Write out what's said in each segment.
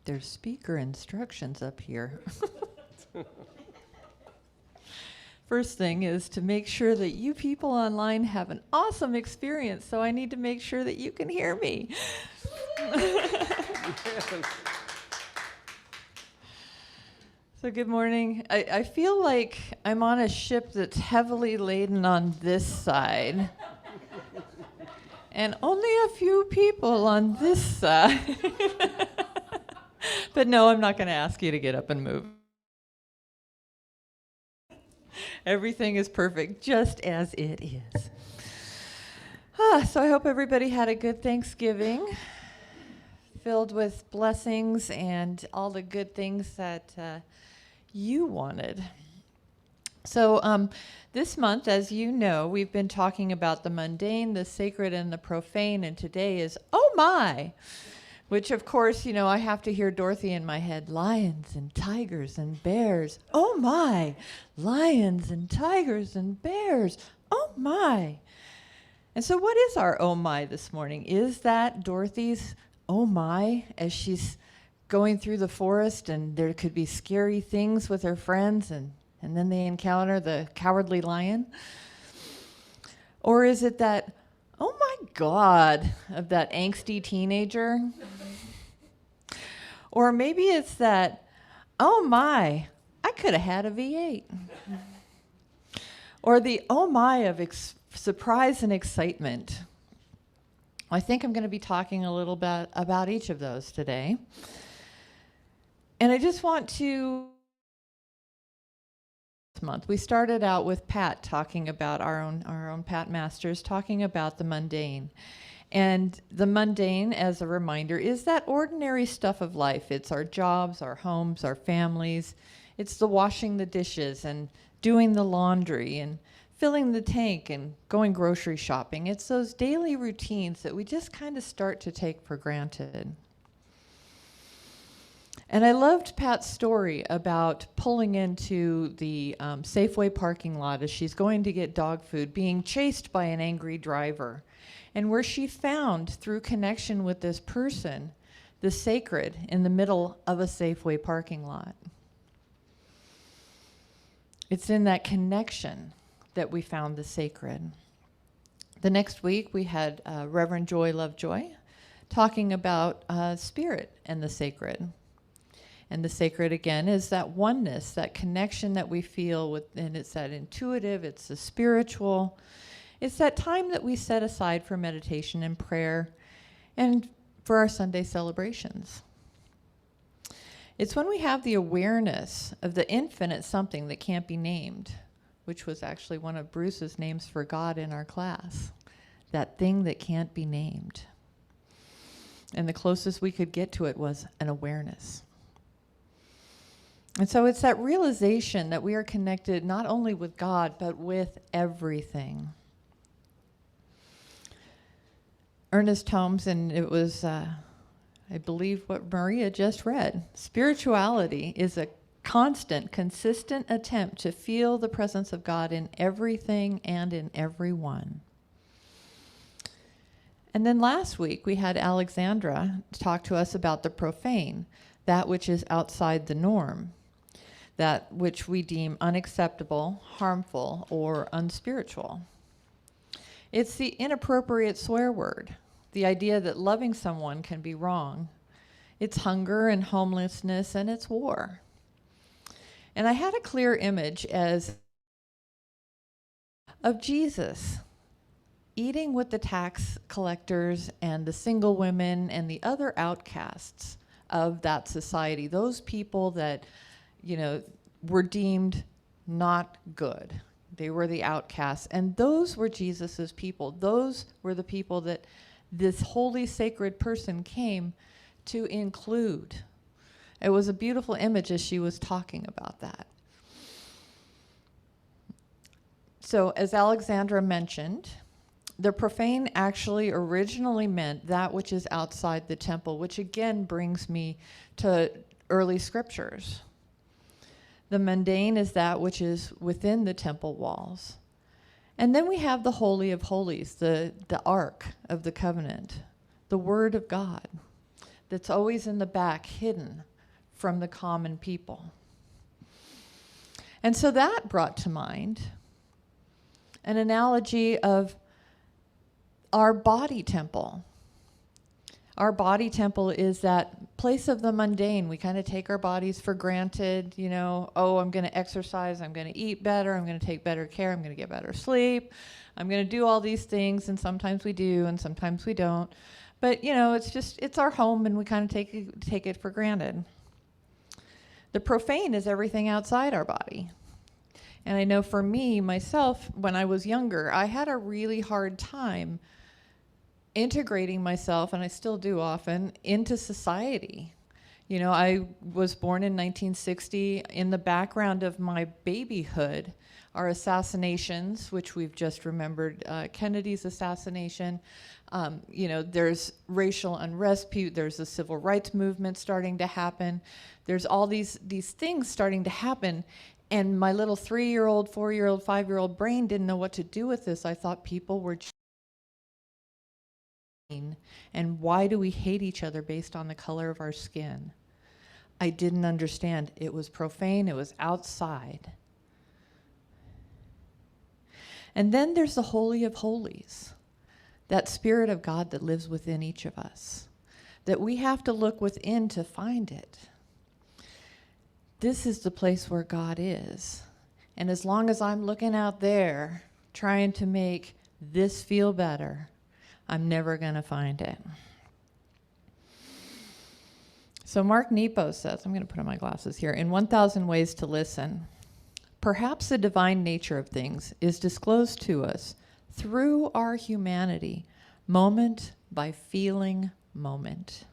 There's speaker instructions up here. First thing is to make sure that you people online have an awesome experience, so I need to make sure that you can hear me. So good morning. I feel like I'm on a ship that's heavily laden on this side. And only a few people on this side. But no, I'm not going to ask you to get up and move. Everything is perfect, just as it is. So I hope everybody had a good Thanksgiving, filled with blessings and all the good things that you wanted. So this month, as you know, we've been talking about the mundane, the sacred, and the profane, and today is, oh my! Which, of course, you know, I have to hear Dorothy in my head, lions and tigers and bears. Oh, my. Lions and tigers and bears. Oh, my. And so what is our oh, my this morning? Is that Dorothy's oh, my, as she's going through the forest and there could be scary things with her friends and then they encounter the cowardly lion? Or is it that, oh, my God, of that angsty teenager? Or maybe it's that, oh my, I could have had a V8. Or the oh my of surprise and excitement. I think I'm going to be talking a little bit about each of those today. And I just want to, this month, we started out with Pat talking about our own Pat Masters, talking about the mundane. And the mundane, as a reminder, is that ordinary stuff of life. It's our jobs, our homes, our families. It's the washing the dishes and doing the laundry and filling the tank and going grocery shopping. It's those daily routines that we just kind of start to take for granted. And I loved Pat's story about pulling into the Safeway parking lot as she's going to get dog food, being chased by an angry driver. And where she found, through connection with this person, the sacred in the middle of a Safeway parking lot. It's in that connection that we found the sacred. The next week, we had Reverend Joy Lovejoy talking about spirit and the sacred. And the sacred, again, is that oneness, that connection that we feel with, and it's that intuitive, it's the spiritual. It's that time that we set aside for meditation and prayer and for our Sunday celebrations. It's when we have the awareness of the infinite something that can't be named, which was actually one of Bruce's names for God in our class, that thing that can't be named. And the closest we could get to it was an awareness. And so it's that realization that we are connected not only with God, but with everything. Ernest Holmes, and it was, I believe, what Maria just read. Spirituality is a constant, consistent attempt to feel the presence of God in everything and in everyone. And then last week, we had Alexandra talk to us about the profane, that which is outside the norm, that which we deem unacceptable, harmful, or unspiritual. It's the inappropriate swear word, the idea that loving someone can be wrong. It's hunger and homelessness, and it's war. And I had a clear image of Jesus eating with the tax collectors and the single women and the other outcasts of that society, those people that, you know, were deemed not good. They were the outcasts, and those were Jesus's people. Those were the people that this holy, sacred person came to include. It was a beautiful image as she was talking about that. So, as Alexandra mentioned, the profane actually originally meant that which is outside the temple, which again brings me to early scriptures. The mundane is that which is within the temple walls. And then we have the Holy of Holies, the Ark of the Covenant, the Word of God, that's always in the back, hidden from the common people. And so that brought to mind an analogy of our body temple. Our body temple is that place of the mundane. We kind of take our bodies for granted, you know, oh, I'm going to exercise, I'm going to eat better, I'm going to take better care, I'm going to get better sleep, I'm going to do all these things, and sometimes we do and sometimes we don't. But, you know, it's our home, and we kind of take it for granted. The profane is everything outside our body. And I know for me, myself, when I was younger, I had a really hard time integrating myself, and I still do often, into society. You know, I was born in 1960. In the background of my babyhood are assassinations, which we've just remembered, Kennedy's assassination. You know, there's racial unrest, there's a civil rights movement starting to happen. There's all these things starting to happen. And my little 3-year-old, 4-year-old, 5-year-old brain didn't know what to do with this. I thought people were and why do we hate each other based on the color of our skin? I didn't understand. It was profane. It was outside. And then there's the Holy of Holies, that Spirit of God that lives within each of us, that we have to look within to find it. This is the place where God is. And as long as I'm looking out there trying to make this feel better, I'm never going to find it. So Mark Nepo says, I'm going to put on my glasses here, in 1,000 Ways to Listen, perhaps the divine nature of things is disclosed to us through our humanity, moment by feeling moment.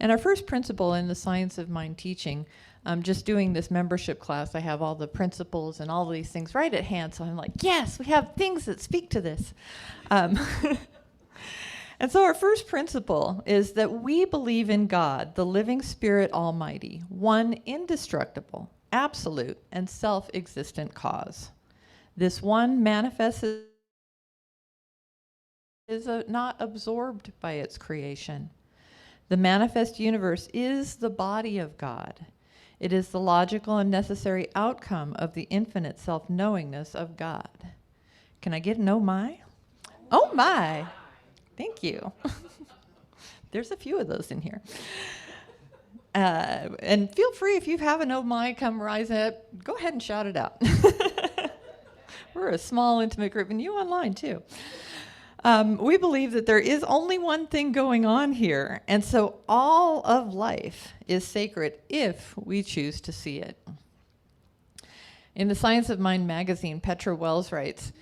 And our first principle in the Science of Mind teaching, just doing this membership class, I have all the principles and all these things right at hand. So I'm like, yes, we have things that speak to this. And so our first principle is that we believe in God, the living Spirit Almighty, one indestructible, absolute, and self-existent cause. This one manifests is not absorbed by its creation. The manifest universe is the body of God. It is the logical and necessary outcome of the infinite self-knowingness of God. Can I get an oh my? Oh my! Thank you. There's a few of those in here. And feel free, if you have an oh my, come rise up. Go ahead and shout it out. We're a small, intimate group, and you online too. We believe that there is only one thing going on here, and so all of life is sacred if we choose to see it. In the Science of Mind magazine, Petra Wells writes,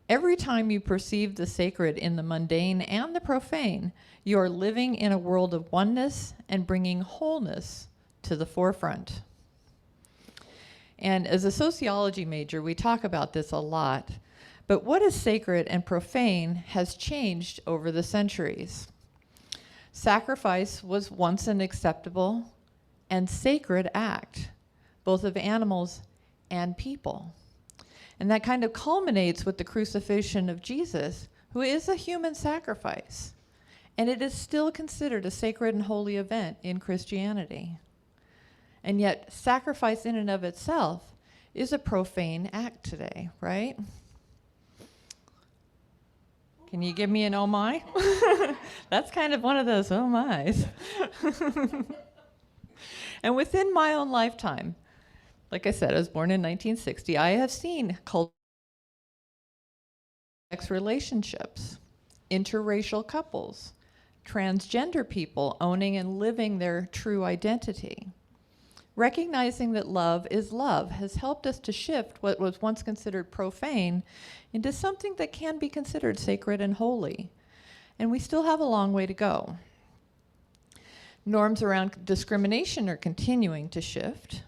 every time you perceive the sacred in the mundane and the profane, you are living in a world of oneness and bringing wholeness to the forefront. And as a sociology major, we talk about this a lot. But what is sacred and profane has changed over the centuries. Sacrifice was once an acceptable and sacred act, both of animals and people. And that kind of culminates with the crucifixion of Jesus, who is a human sacrifice. And it is still considered a sacred and holy event in Christianity. And yet, sacrifice in and of itself is a profane act today, right? Can you give me an oh my? That's kind of one of those oh my's. And within my own lifetime, like I said, I was born in 1960, I have seen complex relationships, interracial couples, transgender people owning and living their true identity. Recognizing that love is love has helped us to shift what was once considered profane into something that can be considered sacred and holy. And we still have a long way to go. Norms around discrimination are continuing to shift.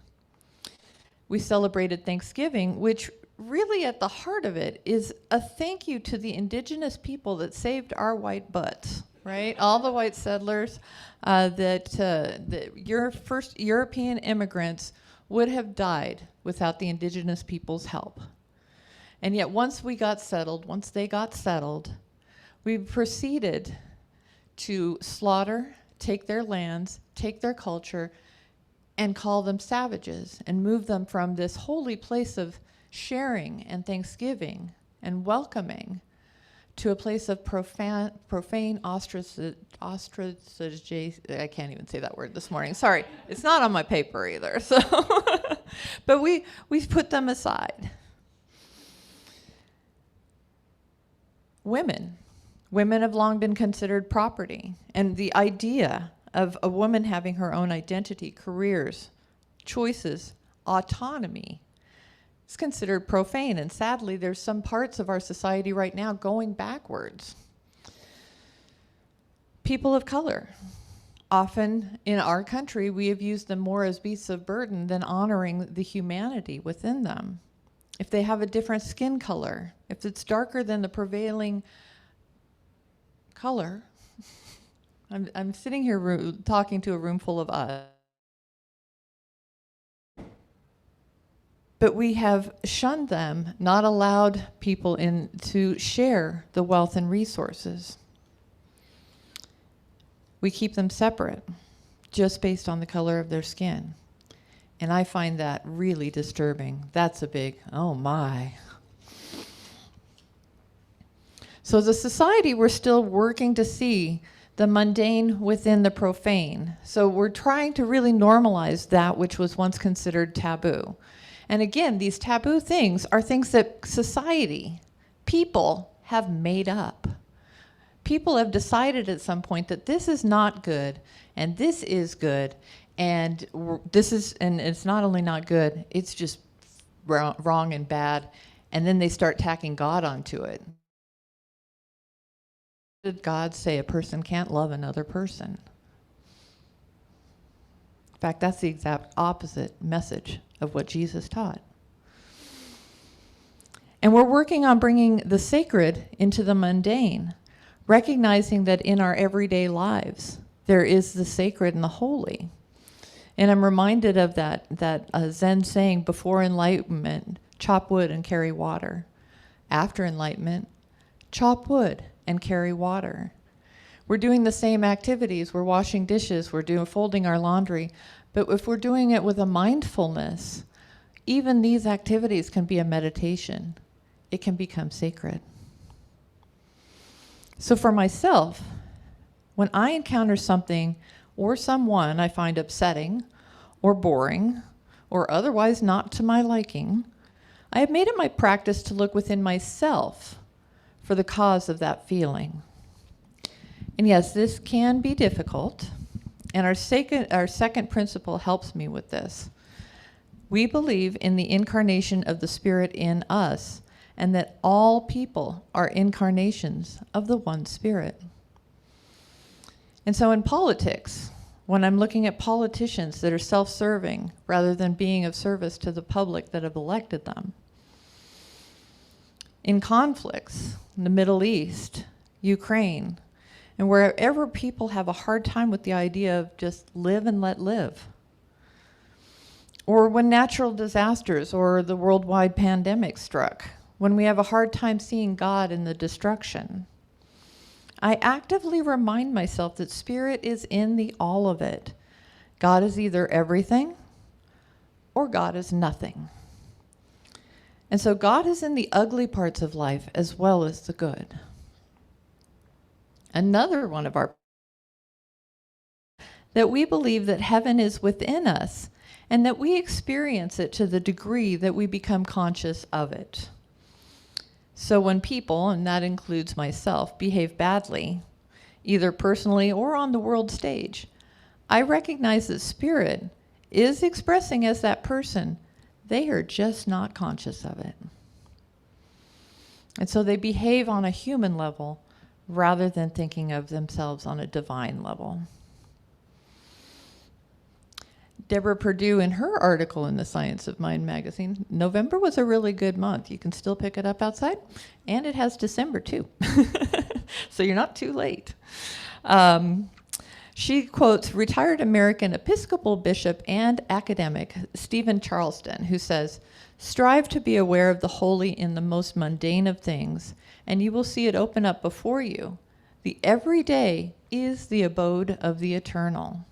We celebrated Thanksgiving, which really at the heart of it is a thank you to the indigenous people that saved our white butts. Right, all the white settlers that your first European immigrants would have died without the indigenous people's help. And yet once they got settled, we proceeded to slaughter, take their lands, take their culture, and call them savages and move them from this holy place of sharing and thanksgiving and welcoming to a place of profane ostracization. I can't even say that word this morning. Sorry, it's not on my paper either. So, but we've put them aside. Women have long been considered property, and the idea of a woman having her own identity, careers, choices, autonomy is considered profane, and sadly there's some parts of our society right now going backwards. People of color, often in our country we have used them more as beasts of burden than honoring the humanity within them. If they have a different skin color, if it's darker than the prevailing color, I'm sitting here talking to a room full of us. But we have shunned them, not allowed people in to share the wealth and resources. We keep them separate, just based on the color of their skin. And I find that really disturbing. That's a big, oh my. So as a society, we're still working to see the mundane within the profane. So we're trying to really normalize that which was once considered taboo. And again, these taboo things are things that society, people have made up. People have decided at some point that this is not good and this is good, and it's not only not good, it's just wrong and bad, and then they start tacking God onto it. Did God say a person can't love another person? In fact, that's the exact opposite message of what Jesus taught. And we're working on bringing the sacred into the mundane, recognizing that in our everyday lives, there is the sacred and the holy. And I'm reminded of that Zen saying, before enlightenment, chop wood and carry water. After enlightenment, chop wood and carry water. We're doing the same activities. We're washing dishes, we're folding our laundry. But if we're doing it with a mindfulness, even these activities can be a meditation. It can become sacred. So for myself, when I encounter something or someone I find upsetting or boring or otherwise not to my liking, I have made it my practice to look within myself for the cause of that feeling. And yes, this can be difficult, and our second principle helps me with this. We believe in the incarnation of the Spirit in us, and that all people are incarnations of the one Spirit. And so in politics, when I'm looking at politicians that are self-serving rather than being of service to the public that have elected them, in conflicts, in the Middle East, Ukraine, and wherever people have a hard time with the idea of just live and let live. Or when natural disasters or the worldwide pandemic struck, when we have a hard time seeing God in the destruction, I actively remind myself that Spirit is in the all of it. God is either everything or God is nothing. And so God is in the ugly parts of life as well as the good. Another one of our, that we believe that heaven is within us and that we experience it to the degree that we become conscious of it. So when people, and that includes myself, behave badly, either personally or on the world stage, I recognize that Spirit is expressing as that person. They are just not conscious of it. And so they behave on a human level rather than thinking of themselves on a divine level. Deborah Perdue, in her article in the Science of Mind magazine, November was a really good month. You can still pick it up outside, and it has December too. So you're not too late. She quotes retired American Episcopal bishop and academic Stephen Charleston, who says, "Strive to be aware of the holy in the most mundane of things, and you will see it open up before you. The everyday is the abode of the eternal.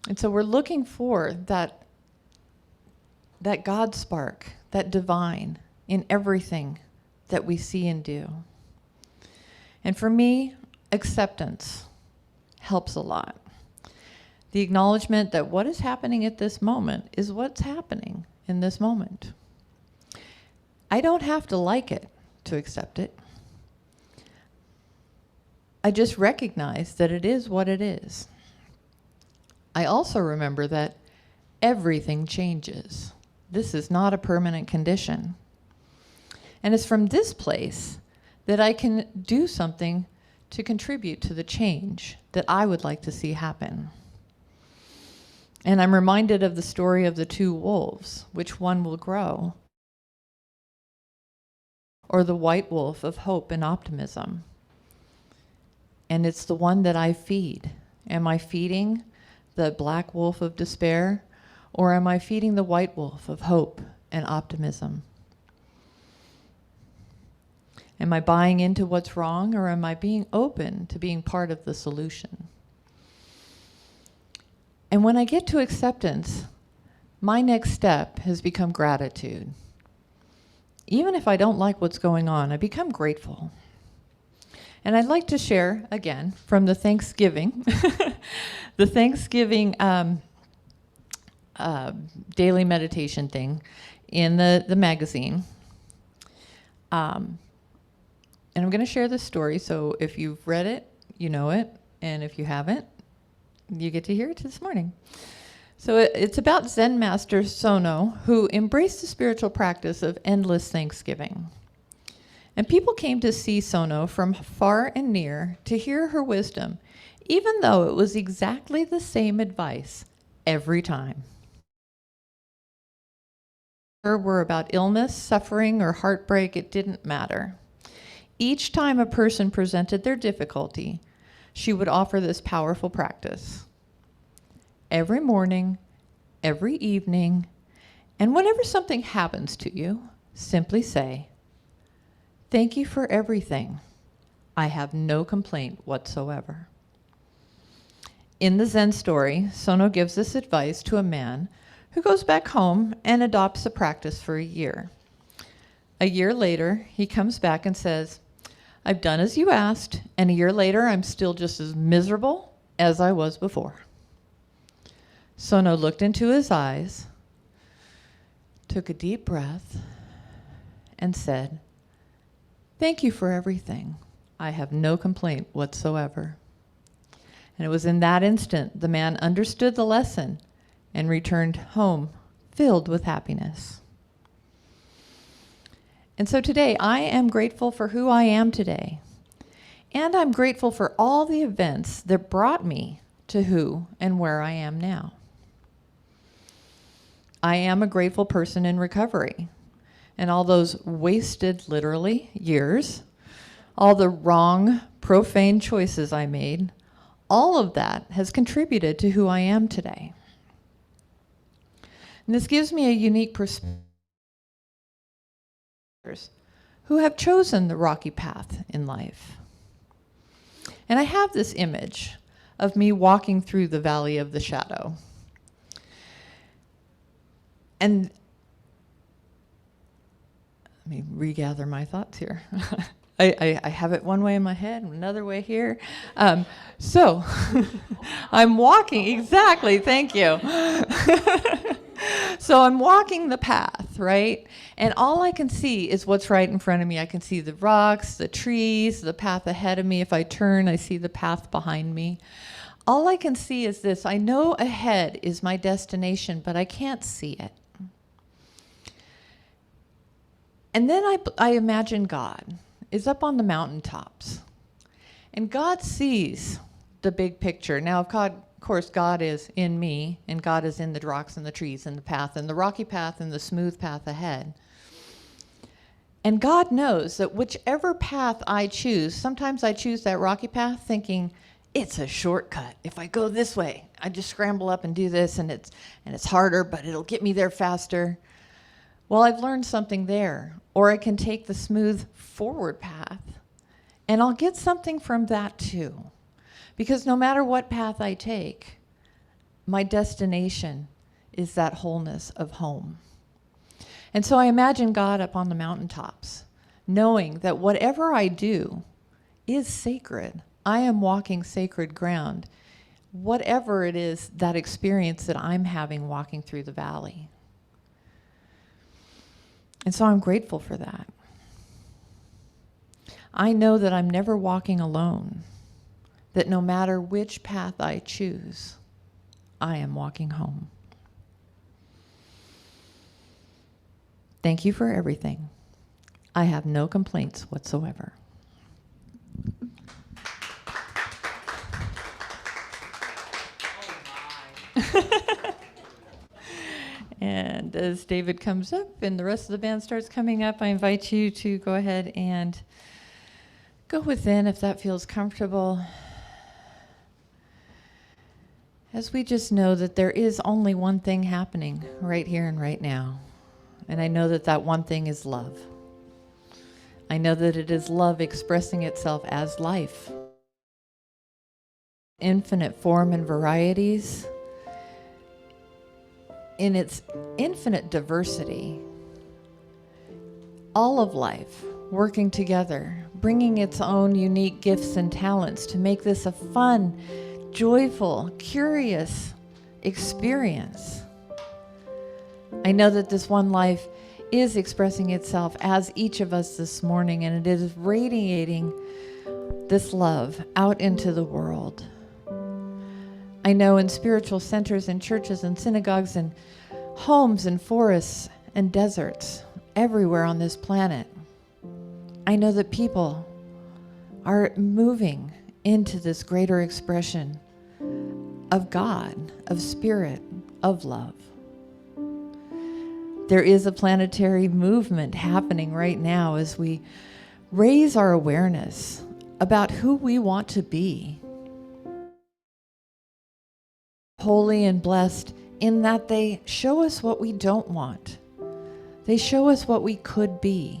And so we're looking for that God spark, that divine in everything that we see and do. And for me, acceptance helps a lot. The acknowledgement that what is happening at this moment is what's happening in this moment. I don't have to like it to accept it. I just recognize that it is what it is. I also remember that everything changes. This is not a permanent condition. And it's from this place that I can do something to contribute to the change that I would like to see happen. And I'm reminded of the story of the two wolves. Which one will grow? Or the white wolf of hope and optimism? And it's the one that I feed. Am I feeding the black wolf of despair, or am I feeding the white wolf of hope and optimism? Am I buying into what's wrong, or am I being open to being part of the solution? And when I get to acceptance, my next step has become gratitude. Even if I don't like what's going on, I become grateful. And I'd like to share, again, from the Thanksgiving, the Thanksgiving daily meditation thing in the magazine. And I'm going to share this story, so if you've read it, you know it, and if you haven't, you get to hear it this morning. So it's about Zen master Sono, who embraced the spiritual practice of endless thanksgiving. And people came to see Sono from far and near to hear her wisdom, even though it was exactly the same advice every time. Were about illness, suffering, or heartbreak, it didn't matter. Each time a person presented their difficulty, she would offer this powerful practice. Every morning, every evening, and whenever something happens to you, simply say, "Thank you for everything. I have no complaint whatsoever." In the Zen story, Sono gives this advice to a man who goes back home and adopts the practice for a year. A year later, he comes back and says, "I've done as you asked, and a year later, I'm still just as miserable as I was before." Sono looked into his eyes, took a deep breath, and said, "Thank you for everything. I have no complaint whatsoever." And it was in that instant the man understood the lesson and returned home filled with happiness. And so today, I am grateful for who I am today. And I'm grateful for all the events that brought me to who and where I am now. I am a grateful person in recovery. And all those wasted, literally, years, all the wrong, profane choices I made, all of that has contributed to who I am today. And this gives me a unique perspective who have chosen the rocky path in life. And I have this image of me walking through the valley of the shadow. And let me regather my thoughts here. I have it one way in my head and another way here. So I'm walking, exactly, thank you. So I'm walking the path, right? And all I can see is what's right in front of me. I can see the rocks, the trees, the path ahead of me. If I turn, I see the path behind me. All I can see is this. I know ahead is my destination, but I can't see it. And then I imagine God is up on the mountaintops. And God sees the big picture. Now, of course, God is in me, and God is in the rocks and the trees and the path and the rocky path and the smooth path ahead. And God knows that whichever path I choose, sometimes I choose that rocky path thinking, it's a shortcut. If I go this way, I just scramble up and do this, and it's harder, but it'll get me there faster. Well, I've learned something there. Or I can take the smooth forward path, and I'll get something from that too. Because no matter what path I take, my destination is that wholeness of home. And so I imagine God up on the mountaintops, knowing that whatever I do is sacred. I am walking sacred ground, whatever it is, that experience that I'm having walking through the valley. And so I'm grateful for that. I know that I'm never walking alone, that no matter which path I choose, I am walking home. Thank you for everything. I have no complaints whatsoever. And as David comes up and the rest of the band starts coming up, I invite you to go ahead and go within if that feels comfortable. As we just know that there is only one thing happening right here and right now. And I know that that one thing is love. I know that it is love expressing itself as life. Infinite form and varieties, in its infinite diversity, all of life working together, bringing its own unique gifts and talents to make this a fun, joyful, curious experience. I know that this one life is expressing itself as each of us this morning, and it is radiating this love out into the world. I know in spiritual centers and churches and synagogues and homes and forests and deserts everywhere on this planet, I know that people are moving into this greater expression of God, of spirit, of love. There is a planetary movement happening right now as we raise our awareness about who we want to be. Holy and blessed in that they show us what we don't want. They show us what we could be.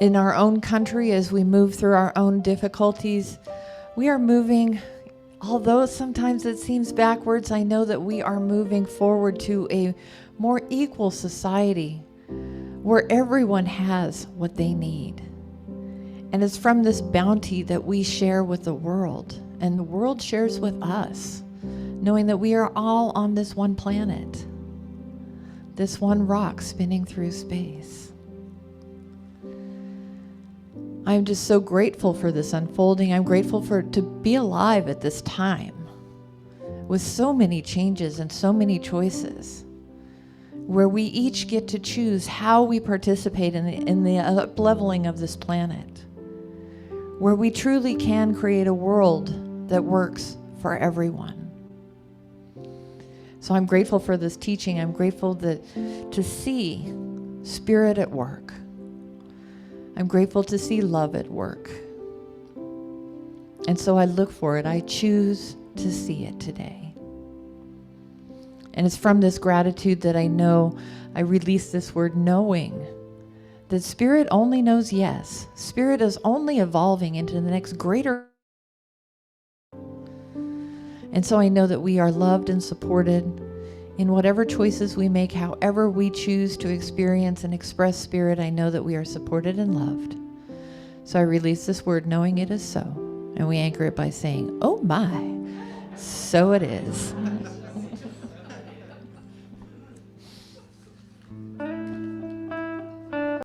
In our own country, as we move through our own difficulties, we are moving, although sometimes it seems backwards, I know that we are moving forward to a more equal society where everyone has what they need. And it's from this bounty that we share with the world, and the world shares with us, knowing that we are all on this one planet, this one rock spinning through space. I'm just so grateful for this unfolding. I'm grateful to be alive at this time with so many changes and so many choices, where we each get to choose how we participate in the up-leveling of this planet, where we truly can create a world that works for everyone. So I'm grateful for this teaching. I'm grateful to see spirit at work. I'm grateful to see love at work. And so I look for it. I choose to see it today. And it's from this gratitude that I know I release this word, knowing that spirit only knows yes. Spirit is only evolving into the next greater. And so I know that we are loved and supported in whatever choices we make, however we choose to experience and express spirit. I know that we are supported and loved. So I release this word knowing it is so. And we anchor it by saying, oh my, so it is.